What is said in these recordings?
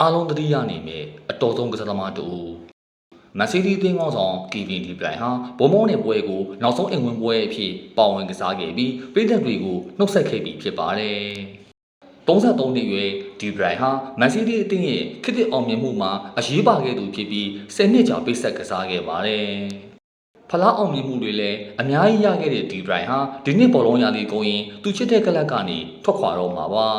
အားလုံးတတိယနေမဲ့အတော်ဆုံးကစားသမားတူမန်စီးတီးအသင်းကောင်းဆောင်ကီဗင်ဒီဘရိုင်ဟာဘုံဘုံနဲ့ပွဲကိုနောက်ဆုံးအိမ်ဝင်ပွဲအဖြစ်ပါဝင်ကစားခဲ့ပြီးပြည်သက်တွေကိုနှုတ်ဆက်ခဲ့ပြီးဖြစ်ပါတယ်33နှစ်ရွယ်ဒီဘရိုင်ဟာမန်စီးတီးအသင်းရဲ့ခေတ်သစ်အောင်မြင်မှုမှာအရေးပါခဲ့သူဖြစ်ပြီး10နှစ်ကြာပိတ်ဆက်ကစားခဲ့ပါတယ်ဖလားအောင်မြင်မှုတွေလည်းအများကြီးရခဲ့တဲ့ဒီဘရိုင်ဟာဒီနှစ်ဘောလုံးရာသီကုန်ရင်သူချစ်တဲ့ကလပ်ကနေထွက်ခွာတော့မှာပါ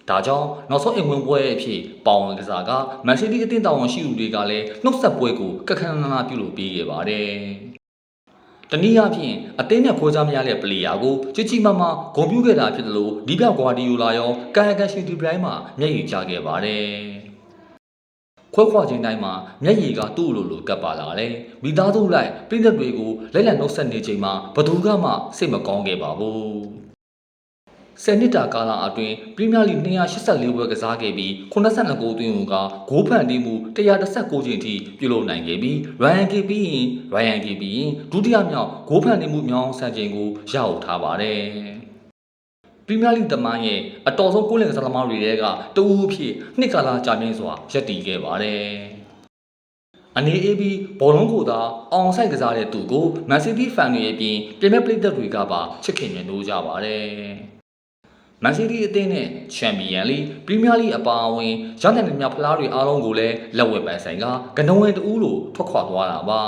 ဒါကြောင့်နောက်ဆုံးအိမ်ဝင်ပွဲအဖြစ်ပါဝင်ကစားကမန်စီးတီးအသင်းတာဝန်ရှိသူတွေကလည်းနှုတ်ဆက်ပွဲကိုကခဏနာပြုလုပ်ပေးခဲ့ပါတယ်။တနည်းအားဖြင့်အသင်းနဲ့ခွဲခြားမရတဲ့ပလီယာကိုကြီးကြီးမားမားဂုဏ်ပြုခဲ့တာဖြစ်တယ်လို့ဒီပြဂွာဒီယိုလာရောကာယကန်ရှိဒီဘရိုင်းမှာမျက်ရည်ကျခဲ့ပါတယ်။ခွဲခွာခြင်းတိုင်းမှာမျက်ရည်ကသူ့လိုကပ်ပါလာတယ်။မိသားစုလိုက်ပြည်သက်တွေကိုလိုက်လံနှုတ်ဆက်နေချိန်မှာဘသူကမှစိတ်မကောင်းခဲ့ပါဘူး။10နှစ်တာကာလအတွင်းပရီးမီးယားလိ284ပွဲကစားခဲ့ပြီး82ဂိုးသွင်းမှုကဂိုးဖန်တီးမှု119ချိန်ထိပြုလုပ်နိုင်ခဲ့ပြီးရိုင်ယန်ကီပြီးရင်ဒုတိယမြောက်ဂိုးဖန်တီးမှုမြောင်းစံချိန်ကိုရအောင်ထားပါတယ်ပရီးမီးယားလိသမိုင်းရဲ့အတော်ဆုံးကိုယ်လင်ကစားသမားတွေထဲကတဦးအဖြစ်နှစ်ကာလကြာမြင့်စွာရပ်တည်ခဲ့ပါတယ်အနေအေးပြီးဘောလုံးကိုသာအောင်ဆိုင်ကစားတဲ့သူကိုမန်စီးတီးဖန်တွေအပြင်ပြင်မဲ့ပရိသတ်တွေကပါချစ်ခင်မြတ်နိုးကြပါတယ်မန်စီးတီးအသင်းနဲ့ချန်ပီယံလိပရီးမီးယားလိအပါအဝင်ရနိုင်တဲ့မြောက်ဖလားတွေအားလုံးကိုလည်းလက်ဝဲပိုင်ဆိုင်ကကနဝင်တူးလို့ထွက်ခွာသွားတာပါ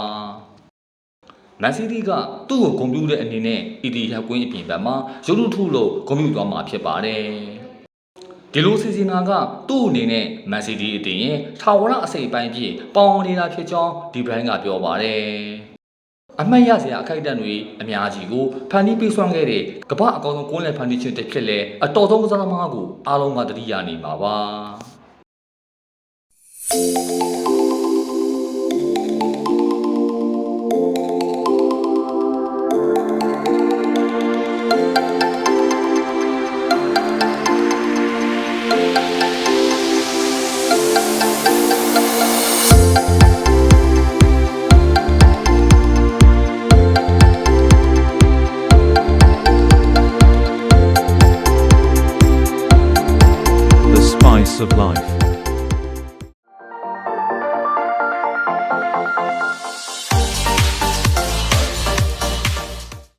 မန်စီးတီးကသူ့ကိုဂုဏ်ပြုတဲ့အနေနဲ့အီတီဟက်ကွင်းအပြင်ဘက်မှာရုပ်ထုထုလို့ဂုဏ်ပြုသွားမှာဖြစ်ပါတယ်ဒီလိုစီစဉ်တာကသူ့အနေနဲ့မန်စီးတီးအသင်းရဲ့ထာဝရအစိပ်ပိုင်းပြည့်ပေါင်းနေတာဖြစ်ကြောင်းဒီဘရိုင်းကပြောပါတယ်အမှတ်ရစရာအခိုက်အတန့်တွေအများကြီးကိုဖန်တီးပေးစွမ်းခဲ့တဲ့ကမ္ဘာအကောင်းဆုံးကိုယ်လက်ဖန်တီးခြင်းတစ်ဖြစ်လဲအတော်ဆုံးကစားသမားကိုအားလုံးကသတိရနေပါပါ The spice of life.